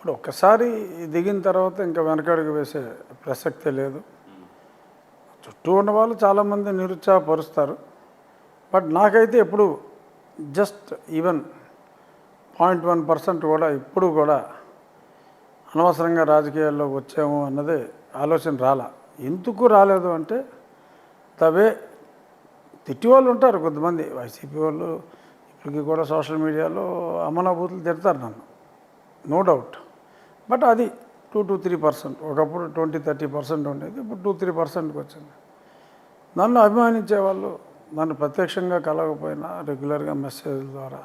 ఇప్పుడు ఒక్కసారి దిగిన తర్వాత ఇంకా వెనకడుగు వేసే ప్రసక్తే లేదు. చుట్టూ ఉన్న వాళ్ళు చాలామంది నిరుత్సాహపరుస్తారు. బట్ నాకైతే ఎప్పుడు జస్ట్ ఈవెన్ 0.1% కూడా ఇప్పుడు కూడా అనవసరంగా రాజకీయాల్లోకి వచ్చాము అన్నది ఆలోచన రాలా. ఎందుకు రాలేదు అంటే తవే తిట్టివాళ్ళు ఉంటారు కొంతమంది వైసీపీ వాళ్ళు. ఇప్పటికీ కూడా సోషల్ మీడియాలో అమనాభూతులు తిడతారు నన్ను, నో డౌట్. బట్ అది 2 to 3%. ఒకప్పుడు 20-30% ఉండేది, ఇప్పుడు 2-3%కి వచ్చింది. నన్ను అభిమానించే వాళ్ళు నన్ను ప్రత్యక్షంగా కలవకపోయినా రెగ్యులర్గా మెసేజ్ల ద్వారా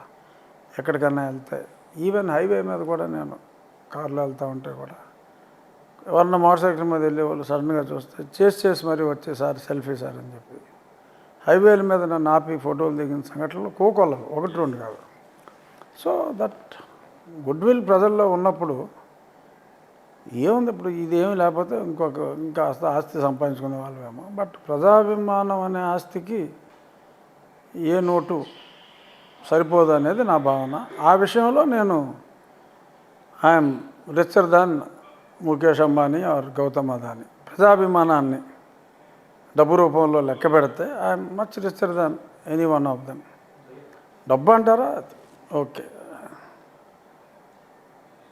ఎక్కడికన్నా వెళ్తే, ఈవెన్ హైవే మీద కూడా నేను కార్లో వెళ్తూ ఉంటే కూడా ఎవరన్నా మోటార్ సైకిల్ మీద వెళ్ళేవాళ్ళు సడన్గా చూస్తే చేసి మరీ వచ్చేసారి సెల్ఫీ సార్ అని చెప్పి హైవేల మీద నన్ను ఆపి ఫోటోలు దిగిన సంఘటనలు కోకొల్లలు, 1-2 కాదు. సో దట్ గుడ్ విల్ ప్రజల్లో ఉన్నప్పుడు ఏముంది, ఇప్పుడు ఇదేమి లేకపోతే ఇంకా ఆస్తి సంపాదించుకునే వాళ్ళమేమో. బట్ ప్రజాభిమానం అనే ఆస్తికి ఏ నోటు సరిపోదు అనేది నా భావన. ఆ విషయంలో నేను I'm richer than Mukesh Ambani or Gautam Adani. ప్రజాభిమానాన్ని డబ్బు రూపంలో లెక్క పెడితే I'm much richer than any one of them. డబ్బు అంటారా, ఓకే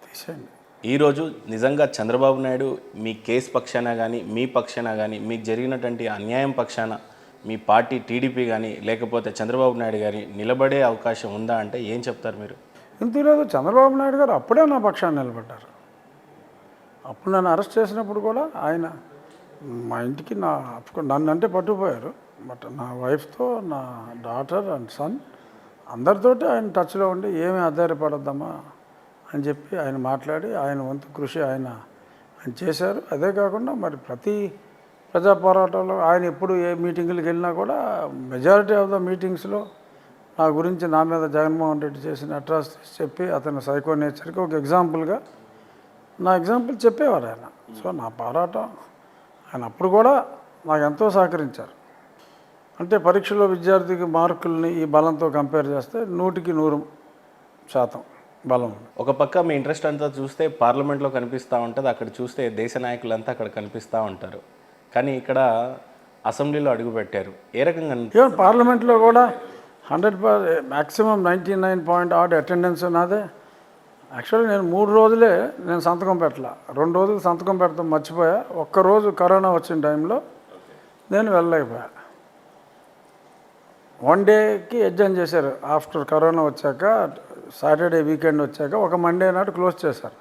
తీసేయండి. ఈరోజు నిజంగా చంద్రబాబు నాయుడు మీ కేసు పక్షాన కానీ మీ పక్షాన కానీ మీకు జరిగినటువంటి అన్యాయం పక్షాన మీ పార్టీ టీడీపీ కానీ లేకపోతే చంద్రబాబు నాయుడు గారి నిలబడే అవకాశం ఉందా అంటే ఏం చెప్తారు మీరు? ఇంతలేదు, చంద్రబాబు నాయుడు గారు అప్పుడే నా పక్షాన్ని నిలబడ్డారు. అప్పుడు నన్ను అరెస్ట్ చేసినప్పుడు కూడా ఆయన మా ఇంటికి నన్ను అంటే పట్టుకుపోయారు. బట్ నా వైఫ్తో, నా డాటర్ అండ్ సన్ అందరితోటి ఆయన టచ్లో ఉండి ఏమీ ఆధారపడద్దమ్మా అని చెప్పి ఆయన మాట్లాడి ఆయన వంతు కృషి ఆయన చేశారు. అదే కాకుండా మరి ప్రతి ప్రజా పోరాటంలో ఆయన ఎప్పుడు ఏ మీటింగులకు వెళ్ళినా కూడా మెజారిటీ ఆఫ్ ద మీటింగ్స్లో నా గురించి, నా మీద జగన్మోహన్ రెడ్డి చేసిన అట్రాసిటీస్ చెప్పి అతని సైకో నేచర్కి ఒక ఎగ్జాంపుల్గా నా ఎగ్జాంపుల్ చెప్పేవారు ఆయన. సో నా పోరాటం ఆయన అప్పుడు కూడా నాకు ఎంతో సహకరించారు. అంటే పరీక్షలో విద్యార్థికి మార్కుల్ని ఈ బలంతో కంపేర్ చేస్తే 100% బలం. ఒక పక్క మీ ఇంట్రెస్ట్ అంతా చూస్తే పార్లమెంట్లో కనిపిస్తూ ఉంటుంది, అక్కడ చూస్తే దేశ నాయకులంతా అక్కడ కనిపిస్తూ ఉంటారు. కానీ ఇక్కడ అసెంబ్లీలో అడుగుపెట్టారు, ఏ రకంగా? పార్లమెంట్లో కూడా 100% మ్యాక్సిమం 99 అటెండెన్స్ నాదే. యాక్చువల్లీ నేను 3 రోజులే నేను సంతకం పెట్టాల, 2 రోజులు సంతకం పెడతాం మర్చిపోయా. ఒక్కరోజు కరోనా వచ్చిన టైంలో నేను వెళ్ళలేకపోయా. 1 డేకి ఎగ్జామ్ చేశారు. ఆఫ్టర్ కరోనా వచ్చాక సాటర్డే వీకెండ్ వచ్చాక ఒక మండే నాడు క్లోజ్ చేశారు.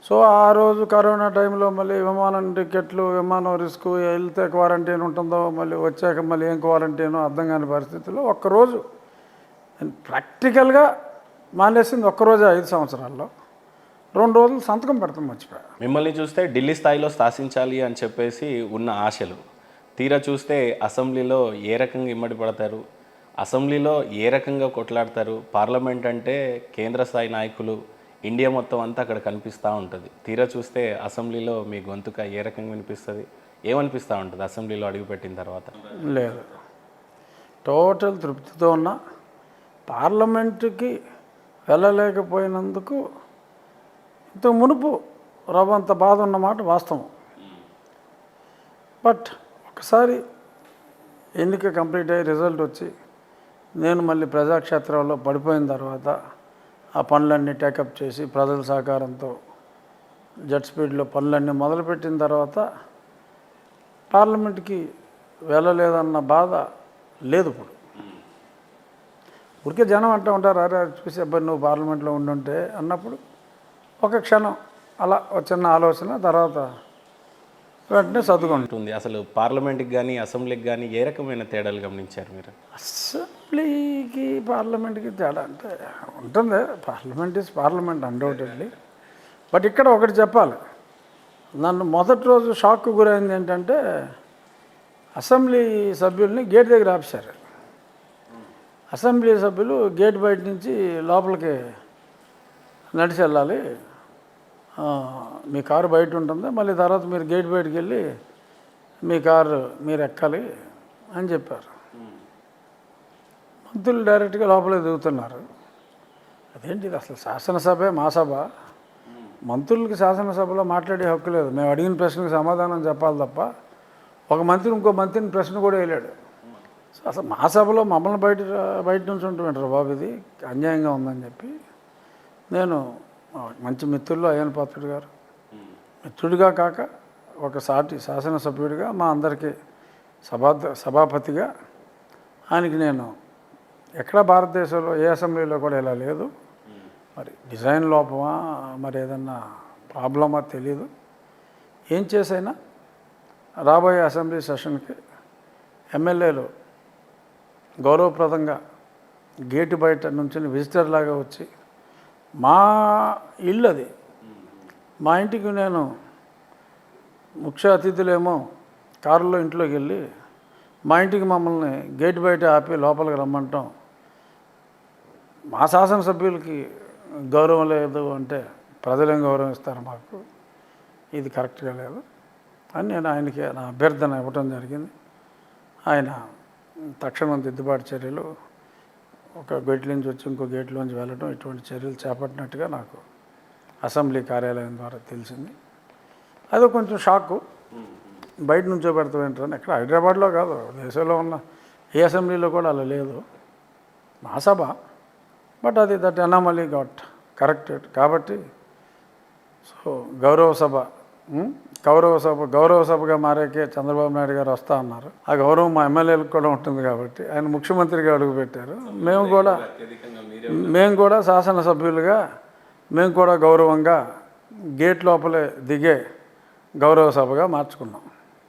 సో ఆ రోజు కరోనా టైంలో మళ్ళీ విమానం టికెట్లు, విమానం రిస్క్, వెళ్తే క్వారంటైన్ ఉంటుందో, మళ్ళీ వచ్చాక మళ్ళీ ఏం క్వారంటైనో అర్థం కాని పరిస్థితుల్లో ఒక్కరోజు నేను ప్రాక్టికల్గా మానేసింది. ఒక్కరోజే 5 సంవత్సరాల్లో 2 రోజులు సంతకం పెడతాం మర్చిపోయా. మిమ్మల్ని చూస్తే ఢిల్లీ స్థాయిలో శాసించాలి అని చెప్పేసి ఉన్న ఆశలు తీరా చూస్తే అసెంబ్లీలో ఏ రకంగా ఇమ్మడి పడతారు, అసెంబ్లీలో ఏ రకంగా కొట్లాడతారు. పార్లమెంట్ అంటే కేంద్ర స్థాయి నాయకులు, ఇండియా మొత్తం అంతా అక్కడ కనిపిస్తూ ఉంటుంది. తీరా చూస్తే అసెంబ్లీలో మీ గొంతుక ఏ రకంగా వినిపిస్తుంది, ఏమనిపిస్తూ ఉంటుంది అసెంబ్లీలో అడుగుపెట్టిన తర్వాత? లేదు, టోటల్ తృప్తితో ఉన్న. పార్లమెంటుకి వెళ్ళలేకపోయినందుకు ఇంత మునుపు రవ్వంత బాధ ఉన్నమాట వాస్తవం. బట్ ఒకసారి ఎన్నిక కంప్లీట్ అయ్యి రిజల్ట్ వచ్చి నేను మళ్ళీ ప్రజాక్షేత్రంలో పడిపోయిన తర్వాత ఆ పనులన్నీ టేకప్ చేసి ప్రజల సహకారంతో జెట్ స్పీడ్లో పనులన్నీ మొదలుపెట్టిన తర్వాత పార్లమెంట్కి వెళ్ళలేదన్న బాధ లేదు. ఇప్పుడు ఊరికే జనం అంటూ ఉంటారు, అరే చూసి అబ్బాయి నువ్వు పార్లమెంట్లో ఉండుంటే అన్నప్పుడు ఒక క్షణం అలా ఒక చిన్న ఆలోచన, తర్వాత వెంటనే చదువుకుంటుంది. అసలు పార్లమెంట్కి కానీ అసెంబ్లీకి కానీ ఏ రకమైన తేడాలు గమనించారు మీరు? అసెంబ్లీకి పార్లమెంట్కి తేడా అంటే ఉంటుంది. Parliament is parliament undoubtedly. But ఇక్కడ ఒకటి చెప్పాలి, నన్ను మొదటి రోజు షాక్కు గురైంది ఏంటంటే అసెంబ్లీ సభ్యుల్ని గేట్ దగ్గర ఆపేశారు. అసెంబ్లీ సభ్యులు గేట్ బయట నుంచి లోపలికి నడిచి వెళ్ళాలి, మీ కారు బయట ఉంటుంది, మళ్ళీ తర్వాత మీరు గేట్ బయటకు వెళ్ళి మీ కారు మీరు ఎక్కాలి అని చెప్పారు. మంత్రులు డైరెక్ట్గా లోపలికి దిగుతున్నారు. అదేంటి ఇది, అసలు శాసనసభే మా సభ, మంత్రులకి శాసనసభలో మాట్లాడే హక్కు లేదు. మేము అడిగిన ప్రశ్నకు సమాధానం చెప్పాలి తప్ప ఒక మంత్రి ఇంకో మంత్రిని ప్రశ్న కూడా వేయలేడు. అసలు మా సభలో మమ్మల్ని బయట నుంచి ఉంటుంటారు బాబు, ఇది అన్యాయంగా ఉందని చెప్పి నేను మంచి మిత్రుల్లో అయ్యన పాత్రుడు గారు మిత్రుడిగా కాక ఒక సాటి శాసనసభ్యుడిగా మా అందరికీ సభాపతిగా ఆయనకి నేను ఎక్కడ భారతదేశంలో ఏ అసెంబ్లీలో కూడా ఇలా లేదు, మరి డిజైన్ లోపమా మరి ఏదన్నా ప్రాబ్లమా తెలీదు, ఏం చేసైనా రాబోయే అసెంబ్లీ సెషన్కి ఎమ్మెల్యేలు గౌరవప్రదంగా గేటు బయట నుంచి విజిటర్ లాగా వచ్చి మా ఇల్లు అది, మా ఇంటికి నేను ముఖ్య అతిథులేమో కారులో ఇంట్లోకి వెళ్ళి మా ఇంటికి మమ్మల్ని గేటు బయట ఆపి లోపలికి రమ్మంటాం, మా శాసనసభ్యులకి గౌరవం లేదు అంటే ప్రజలేం గౌరవం ఇస్తారు మాకు, ఇది కరెక్ట్గా లేదు అని నేను ఆయనకి నా అభ్యర్థన ఇవ్వటం జరిగింది. ఆయన తక్షణం దిద్దుబాటు చర్యలు, ఒక గేట్ నుంచి వచ్చి ఇంకో గేట్లోంచి వెళ్ళడం, ఇటువంటి చర్యలు చేపట్టినట్టుగా నాకు అసెంబ్లీ కార్యాలయం ద్వారా తెలిసింది. అదో కొంచెం షాకు, బయట నుంచో పెడతామేంటారని. ఎక్కడ హైదరాబాద్లో కాదు, దేశంలో ఉన్న ఏ అసెంబ్లీలో కూడా అలా లేదు మా సభ. బట్ అది దట్ అనామలీ గాట్ కరెక్టెడ్. కాబట్టి సో గౌరవ సభగా మారాకే చంద్రబాబు నాయుడు గారు వస్తా అన్నారు. ఆ గౌరవం మా ఎమ్మెల్యేలకు కూడా ఉంటుంది కాబట్టి ఆయన ముఖ్యమంత్రిగా అడుగుపెట్టారు. మేము కూడా శాసనసభ్యులుగా మేము కూడా గౌరవంగా గేట్ లోపలే దిగే గౌరవ సభగా మార్చుకున్నాం.